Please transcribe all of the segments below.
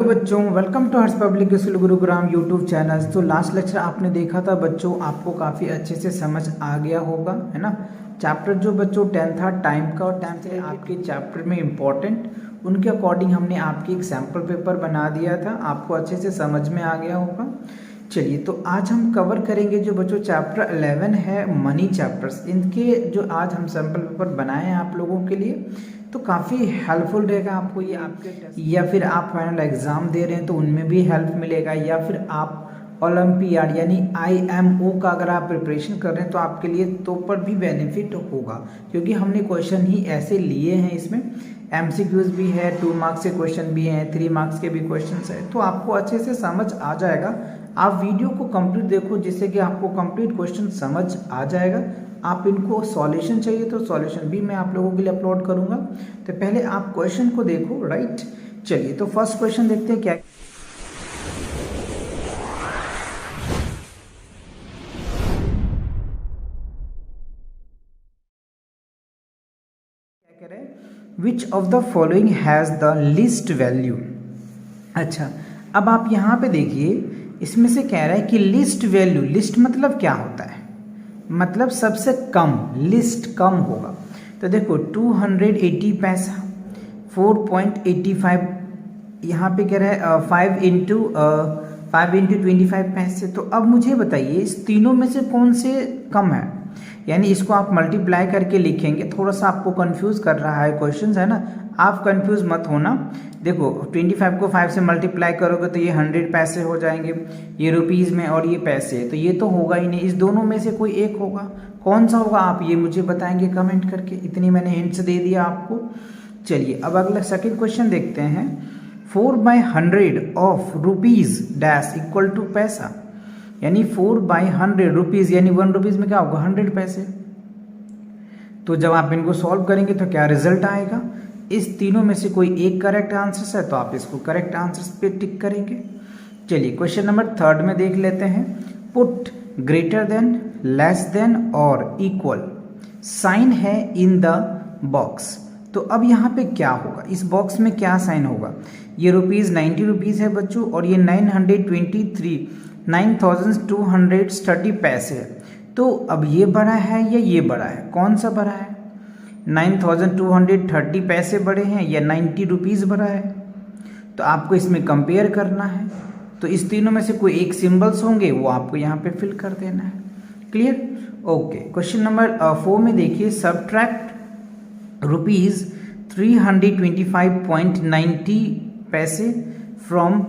बच्चों, welcome to Harsh public school Gurugram YouTube channel. तो last lecture आपने देखा था बच्चों, आपको काफ़ी अच्छे से समझ आ गया होगा, है ना। चैप्टर जो बच्चों 10 था टाइम का, और टाइम से आपके चैप्टर में इम्पॉर्टेंट उनके अकॉर्डिंग हमने आपकी एक सैम्पल पेपर बना दिया था, आपको अच्छे से समझ में आ गया होगा। चलिए, तो आज हम कवर करेंगे जो बच्चों चैप्टर 11 है मनी चैप्टर्स, इनके जो आज हम सैम्पल पेपर बनाए हैं आप लोगों के लिए, तो काफ़ी हेल्पफुल रहेगा आपको ये आपके, या फिर आप फाइनल एग्ज़ाम दे रहे हैं तो उनमें भी हेल्प मिलेगा, या फिर आप ओलंपियाड यानी IMO का अगर आप प्रिपरेशन कर रहे हैं तो आपके लिए तो पर भी बेनिफिट होगा, क्योंकि हमने क्वेश्चन ही ऐसे लिए हैं। इसमें MCQs भी है, 2 मार्क्स के क्वेश्चन भी हैं, 3 मार्क्स के भी क्वेश्चन है, तो आपको अच्छे से समझ आ जाएगा। आप वीडियो को कंप्लीट देखो जिससे कि आपको कंप्लीट क्वेश्चन समझ आ जाएगा। आप इनको सॉल्यूशन चाहिए तो सॉल्यूशन भी मैं आप लोगों के लिए अपलोड करूंगा, तो पहले आप क्वेश्चन को देखो, राइट। चलिए, तो फर्स्ट क्वेश्चन देखते हैं क्या कह रहे हैं, which of the following has the least value. अच्छा, अब आप यहाँ पे देखिए, इसमें से कह रहा है कि लिस्ट वैल्यू, लिस्ट मतलब क्या होता है, मतलब सबसे कम, लिस्ट कम होगा। तो देखो 280 पैसा, 4.85, यहाँ पे कह रहा है 5 इंटू 25 पैसे। तो अब मुझे बताइए इस तीनों में से कौन से कम है, यानी इसको आप मल्टीप्लाई करके लिखेंगे। थोड़ा सा आपको कंफ्यूज कर रहा है क्वेश्चन, है ना, आप कंफ्यूज मत होना। देखो 25 को 5 से मल्टीप्लाई करोगे तो ये 100 पैसे हो जाएंगे, ये रुपीज़ में, और ये पैसे, तो ये तो होगा ही नहीं। इस दोनों में से कोई एक होगा, कौन सा होगा आप ये मुझे बताएंगे कमेंट करके। इतनी मैंने हिंट्स दे दिया आपको। चलिए, अब अगला सेकंड क्वेश्चन देखते हैं। 4/100 of rupees dash equal to paisa, यानी 4/100 रुपीज़ यानी 1 रुपीज़ में क्या होगा, 100 पैसे। तो जब आप इनको सॉल्व करेंगे तो क्या रिजल्ट आएगा, इस तीनों में से कोई एक करेक्ट आंसर है तो आप इसको करेक्ट आंसर पे टिक करेंगे। चलिए, क्वेश्चन नंबर 3 में देख लेते हैं। Put greater than, less than और इक्वल साइन है इन द बॉक्स। तो अब यहाँ पे क्या होगा, इस बॉक्स में क्या साइन होगा। ये ₹90 रुपीज़ है बच्चों, और ये 9,230 पैसे है। तो अब ये बड़ा है या ये बड़ा है, कौन सा बड़ा है, 9,230 पैसे बड़े हैं या 90 रुपीज़ बड़ा है। तो आपको इसमें कंपेयर करना है, तो इस तीनों में से कोई एक सिंबल्स होंगे वो आपको यहाँ पे फिल कर देना है। Clear, okay. क्वेश्चन नंबर 4 में देखिए, सब्ट्रैक्ट ₹325.90 पैसे फ्रॉम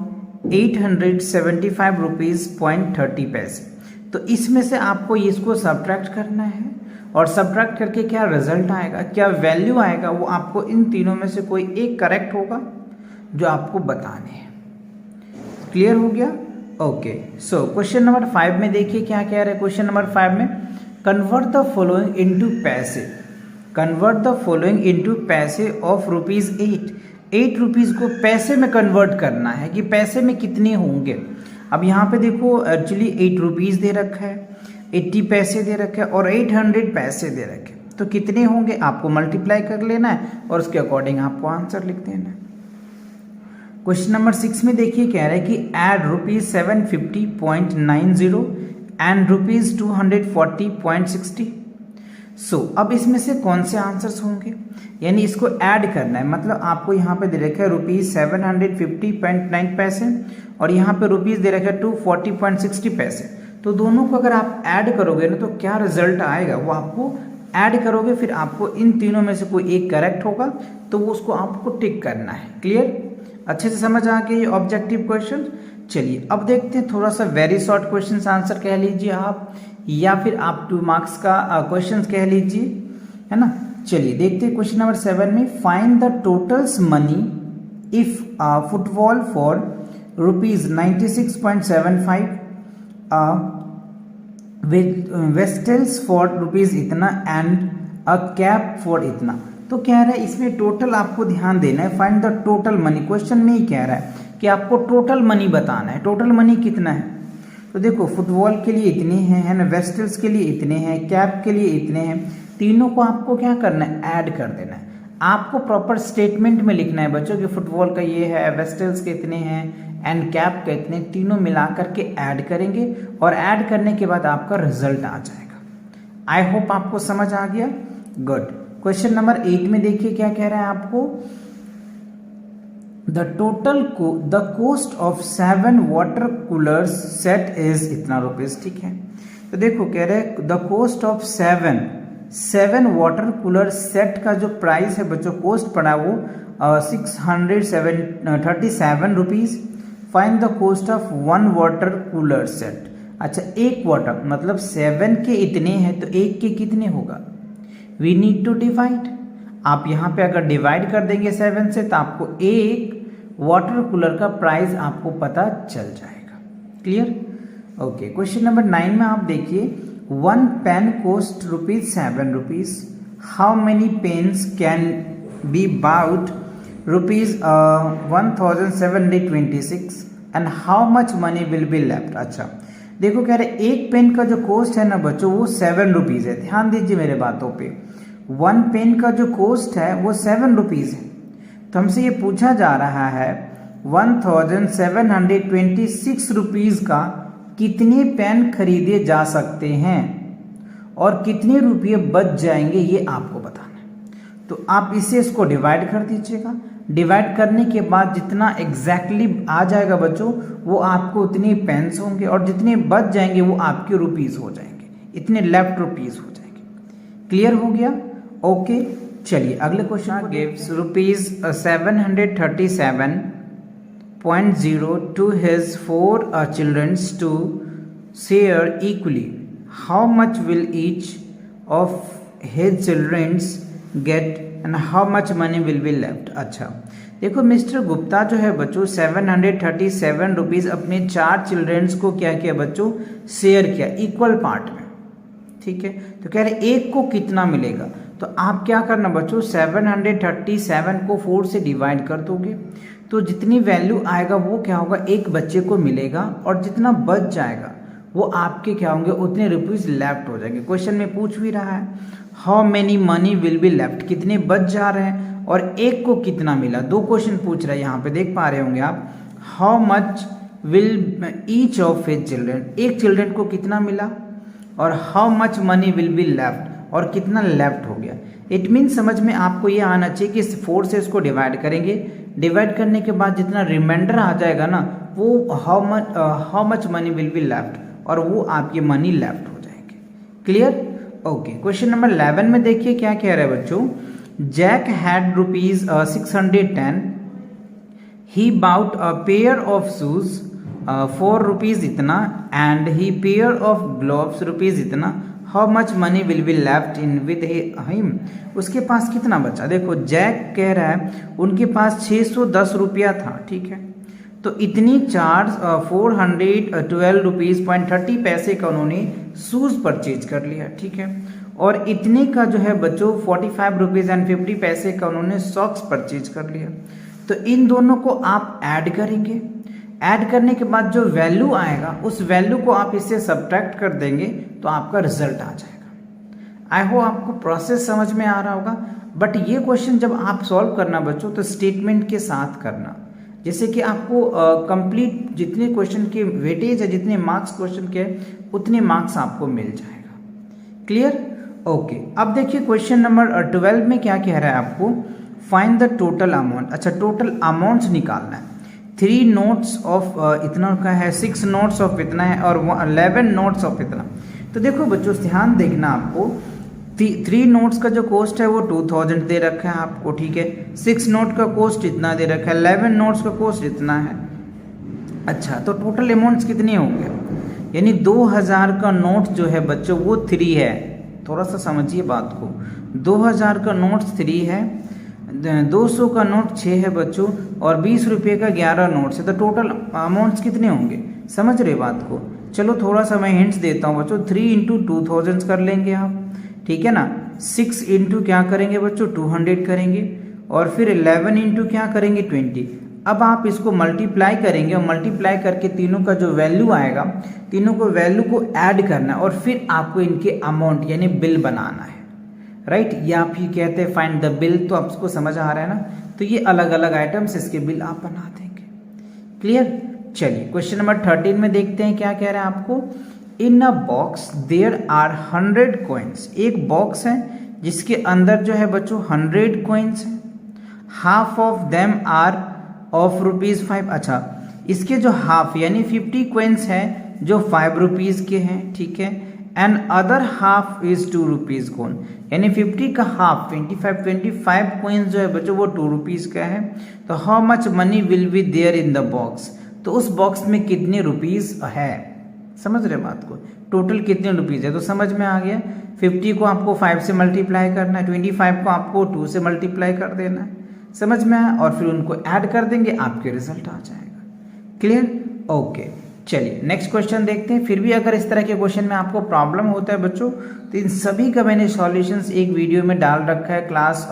875.30 पैसे। तो इसमें से आपको इसको सब्ट्रैक्ट करना है, और सब्ट्रैक्ट करके क्या रिजल्ट आएगा, क्या वैल्यू आएगा, वो आपको इन तीनों में से कोई एक करेक्ट होगा जो आपको बताने हैं। क्लियर हो गया, ओके। सो क्वेश्चन नंबर 5 में देखिए क्या कह रहे हैं। क्वेश्चन नंबर 5 में, कन्वर्ट द फॉलोइंग इनटू पैसे, कन्वर्ट द फॉलोइंग इनटू पैसे ऑफ ₹8। 8 रुपीज़ को पैसे में कन्वर्ट करना है कि पैसे में कितने होंगे। अब यहाँ पे देखो, एक्चुअली 8 रुपीज़ दे रखा है, 80 पैसे दे रखे हैं और 800 पैसे दे रखे हैं, तो कितने होंगे आपको मल्टीप्लाई कर लेना है और उसके अकॉर्डिंग आपको आंसर लिख देना है। क्वेश्चन नंबर 6 में देखिए क्या है कि एड ₹750.90 एंड ₹240.60। सो अब इसमें से कौन से आंसर्स होंगे, यानी इसको ऐड करना है। मतलब आपको यहाँ पे दे रखा है ₹750.9 पैसे, और यहाँ पे रुपीज़ दे रखा है 240.60 पैसे। तो दोनों को अगर आप ऐड करोगे ना तो क्या रिजल्ट आएगा, वो आपको ऐड करोगे, फिर आपको इन तीनों में से कोई एक करेक्ट होगा तो वो उसको आपको टिक करना है। क्लियर, अच्छे से समझ आ गया ये ऑब्जेक्टिव क्वेश्चन। चलिए, अब देखते हैं थोड़ा सा वेरी शॉर्ट क्वेश्चन आंसर कह लीजिए आप, या फिर आप 2 मार्क्स का क्वेश्चन कह लीजिए, है ना। चलिए देखते हैं क्वेश्चन नंबर 7 में, find the totals money if football for ₹96.75, वेस्टल्स फॉर रुपीज़ इतना एंड अ कैप फॉर इतना। तो कह रहा है इसमें टोटल आपको ध्यान देना है, find the total money. Question में ही कह रहा है कि आपको टोटल मनी बताना है, टोटल मनी कितना है। तो देखो फुटबॉल के लिए इतने हैं, है ना, वेस्टल्स के लिए इतने हैं, कैप के लिए इतने हैं, तीनों को आपको क्या करना है, ऐड कर देना है। आपको प्रॉपर स्टेटमेंट में लिखना है बच्चों कि फुटबॉल का ये है, वेस्टल्स के इतने हैं, एंड कैप के इतने, तीनों मिला करके ऐड करेंगे और ऐड करने के बाद आपका रिजल्ट आ जाएगा। आई होप आपको समझ आ गया। गुड। क्वेश्चन नंबर 8 में देखिए क्या कह रहा है आपको, the cost of 7 water coolers set is इतना रुपीज, ठीक है। तो देखो कह रहे हैं the cost of 7 water cooler set का जो प्राइस है बच्चों, कोस्ट पड़ा वो 637 rupees. Find the cost of 1 water cooler set. अच्छा, एक वाटर मतलब 7 के इतने हैं तो एक के कितने होगा, वी नीड टू डिवाइड। आप यहाँ पे अगर डिवाइड कर देंगे 7 से तो आपको एक वाटर कूलर का प्राइस आपको पता चल जाएगा। क्लियर? ओके। क्वेश्चन नंबर 9 में आप देखिए, 1 pen cost ₹7 rupees. How many pens can be bought ₹1726 and how much money will be left. अच्छा देखो कह रहे एक पेन का जो कोस्ट है ना बच्चों वो 7 रुपीज है। ध्यान दीजिए मेरे बातों पे, 1 पेन का जो कोस्ट है वो 7 रुपीज है। तो हमसे ये पूछा जा रहा है 1726 रुपीज का कितने पेन खरीदे जा सकते हैं और कितने रुपये बच जाएंगे ये आपको बताना है। तो आप इसको डिवाइड कर दीजिएगा। डिवाइड करने के बाद जितना एग्जैक्टली आ जाएगा बच्चों वो आपको उतने पेन्स होंगे और जितने बच जाएंगे वो आपके रुपीस हो जाएंगे, इतने लेफ्ट रुपीस हो जाएंगे। क्लियर हो गया? ओके चलिए अगले question. Gives ₹37.0 to his 4 children to share equally. How much will each of his children get and how much money will be left? अच्छा देखो मिस्टर गुप्ता जो है बच्चों 737 रुपीज अपने 4 चिल्ड्रंस को क्या किया बच्चों, शेयर किया इक्वल पार्ट में। ठीक है, तो कह रहे एक को कितना मिलेगा। तो आप क्या करना बच्चों, 737 को 4 से डिवाइड कर दोगे तो जितनी वैल्यू आएगा वो क्या होगा, एक बच्चे को मिलेगा और जितना बच जाएगा वो आपके क्या होंगे, उतने रुपीज लेफ्ट हो जाएंगे। क्वेश्चन में पूछ भी रहा है how many money will be left, कितने बच जा रहे हैं और एक को कितना मिला। 2 क्वेश्चन पूछ रहा है यहाँ पे, देख पा रहे होंगे आप। How much will each of his children, एक चिल्ड्रन को कितना मिला और how much money will be left और कितना लेफ्ट हो गया। इट मीन समझ में आपको ये आना चाहिए कि 4 से इसको डिवाइड करेंगे, डिवाइड करने के बाद जितना रिमाइंडर आ जाएगा ना वो how much money will be left और वो आपके मनी लेफ्ट हो जाएंगे। क्लियर? ओके। क्वेश्चन नंबर 11 में देखिए क्या कह रहा है बच्चों, Jack had ₹610, he bought a pair of shoes ₹4 इतना and he pair of gloves ₹, इतना। How much money will be left in with him, उसके पास कितना बचा। देखो जैक कह रहा है उनके पास 610 रुपया था, ठीक है, तो इतनी चार्ज 412.30 पैसे का उन्होंने शूज परचेज कर लिया, ठीक है, और इतने का जो है बच्चों 45.50 पैसे का उन्होंने सॉक्स परचेज कर लिया। तो इन दोनों को आप ऐड करेंगे, ऐड करने के बाद जो वैल्यू आएगा उस वैल्यू को आप इससे सब्ट्रैक्ट कर देंगे तो आपका रिजल्ट आ जाएगा। आई होप आपको प्रोसेस समझ में आ रहा होगा। बट ये क्वेश्चन जब आप सॉल्व करना बच्चों तो स्टेटमेंट के साथ करना, जैसे कि आपको कंप्लीट जितने क्वेश्चन के वेटेज है, जितने मार्क्स क्वेश्चन के उतने मार्क्स आपको मिल जाएगा। क्लियर? ओके। अब देखिए क्वेश्चन नंबर 12 में क्या कह रहा है आपको, फाइंड द टोटल अमाउंट। अच्छा टोटल अमाउंट निकालना है। 3 नोट्स ऑफ इतना का है, 6 नोट्स ऑफ इतना है और 11 नोट्स ऑफ इतना। तो देखो बच्चों ध्यान देखना आपको, 3 नोट्स का जो कॉस्ट है वो 2000 दे रखा है आपको, ठीक है, 6 नोट का कॉस्ट इतना दे रखा है, 11 नोट्स का कॉस्ट इतना है। अच्छा तो टोटल अमाउंट्स कितने होंगे, यानी 2000 का नोट जो है बच्चों वो 3 है। थोड़ा सा समझिए बात को, 2000 का नोट 3 है, 200 का नोट 6 है बच्चों और 20 रुपये का 11 नोट्स है। तो टोटल अमाउंट्स कितने होंगे, समझ रहे बात को। चलो थोड़ा सा मैं हिंट्स देता हूँ बच्चों, 3 इंटू 2000 कर लेंगे आप, ठीक है ना। 6 इंटू क्या करेंगे बच्चों 200 करेंगे और फिर 11 इंटू क्या करेंगे 20। अब आप इसको मल्टीप्लाई करेंगे और मल्टीप्लाई करके तीनों का जो वैल्यू आएगा, तीनों को वैल्यू को ऐड करना है और फिर आपको इनके अमाउंट यानी बिल बनाना है। राइट, या फिर कहते हैं फाइंड द बिल, तो आपको समझ आ रहा है ना। तो ये अलग अलग आइटम्स, इसके बिल आप बना देंगे। क्लियर। चलिए क्वेश्चन नंबर 13 में देखते हैं क्या कह रहा है आपको। In a box there are 100 coins. एक बॉक्स है जिसके अंदर जो है बच्चों 100 कॉइन्स है। Half of them are of ₹5। अच्छा, इसके जो हाफ यानी 50 कॉइन्स हैं जो 5 रुपीज के हैं, ठीक है। And other half is 2 rupees coin, यानी 50 का हाफ 25 कॉइन्स जो है बच्चों वो 2 रुपीज का है। तो how much money will be there in the box, तो उस बॉक्स में कितने रुपीज है। समझ रहे बात को, टोटल कितने रुपीज है, तो समझ में आ गया। 50 को आपको 5 से मल्टीप्लाई करना है, 25 को आपको 2 से मल्टीप्लाई कर देना है, समझ में आया, और फिर उनको ऐड कर देंगे, आपके रिजल्ट आ जाएगा। क्लियर। ओके, चलिए नेक्स्ट क्वेश्चन देखते हैं। फिर भी अगर इस तरह के क्वेश्चन में आपको प्रॉब्लम होता है बच्चों, तो इन सभी का मैंने सॉल्यूशंस एक वीडियो में डाल रखा है। क्लास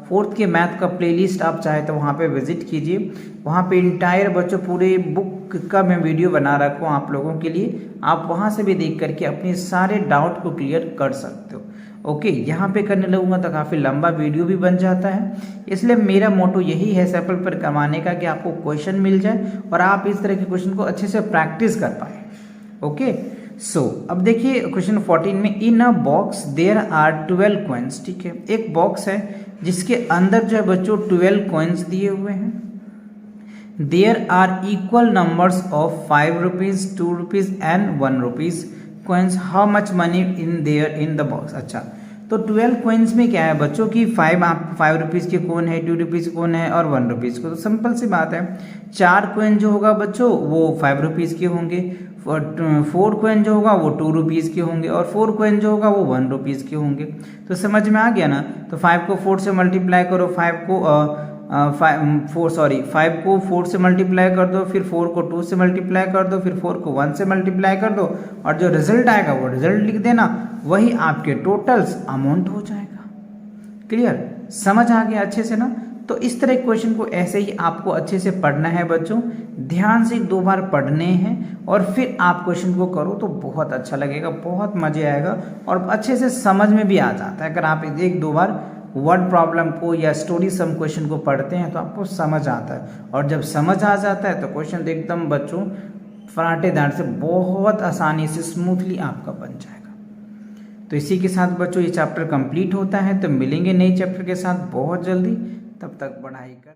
4th के मैथ का प्लेलिस्ट आप चाहे तो वहाँ पे विजिट कीजिए। वहाँ पे इंटायर बच्चों पूरे बुक का मैं वीडियो बना रखा हूँ आप लोगों के लिए, आप वहाँ से भी देख करके अपने सारे डाउट को क्लियर कर सकते हो। ओके, यहाँ पे करने लगूंगा तो काफ़ी लंबा वीडियो भी बन जाता है, इसलिए मेरा मोटो यही है सफल पर कमाने का कि आपको क्वेश्चन मिल जाए और आप इस तरह के क्वेश्चन को अच्छे से प्रैक्टिस कर पाए। ओके, सो अब देखिए क्वेश्चन 14 में, in a box there are 12 coins. ठीक है, एक बॉक्स है जिसके अंदर जो है बच्चों 12 कॉइन्स दिए हुए हैं। There are equal numbers of 5 rupees, 2 rupees and 1 rupees coins. How much money in there in the box. अच्छा, तो 12 कॉइन्स में क्या है बच्चों की 5 रुपीज़ के कॉइन है, 2 रुपीज़ कॉइन है और 1 रुपीज़ को, तो सिंपल सी बात है। 4 कॉइन जो होगा बच्चों वो 5 रुपीज़ के होंगे, 4 कॉइन जो होगा वो 2 रुपीज़ के होंगे और 4 कॉइन जो होगा वो 1 रुपीज़ के होंगे। तो समझ में आ गया ना। तो 5 को 4 से मल्टीप्लाई करो, 5 को 4 से मल्टीप्लाई कर दो, फिर 4 को 2 से मल्टीप्लाई कर दो, फिर 4 को 1 से मल्टीप्लाई कर दो, और जो रिजल्ट आएगा वो रिजल्ट लिख देना, वही आपके टोटल्स अमाउंट हो जाएगा। क्लियर, समझ आ गया अच्छे से ना। तो इस तरह क्वेश्चन को ऐसे ही आपको अच्छे से पढ़ना है बच्चों, ध्यान से 2 बार पढ़ने हैं और फिर आप क्वेश्चन को करो तो बहुत अच्छा लगेगा, बहुत मजे आएगा और अच्छे से समझ में भी आ जाता है। अगर आप 1-2 बार वर्ड प्रॉब्लम को या स्टोरी सम क्वेश्चन को पढ़ते हैं तो आपको समझ आता है, और जब समझ आ जाता है तो क्वेश्चन एकदम बच्चों फराटेदार से बहुत आसानी से स्मूथली आपका बन जाएगा। तो इसी के साथ बच्चों ये चैप्टर कंप्लीट होता है, तो मिलेंगे नए चैप्टर के साथ बहुत जल्दी। तब तक पढ़ाई कर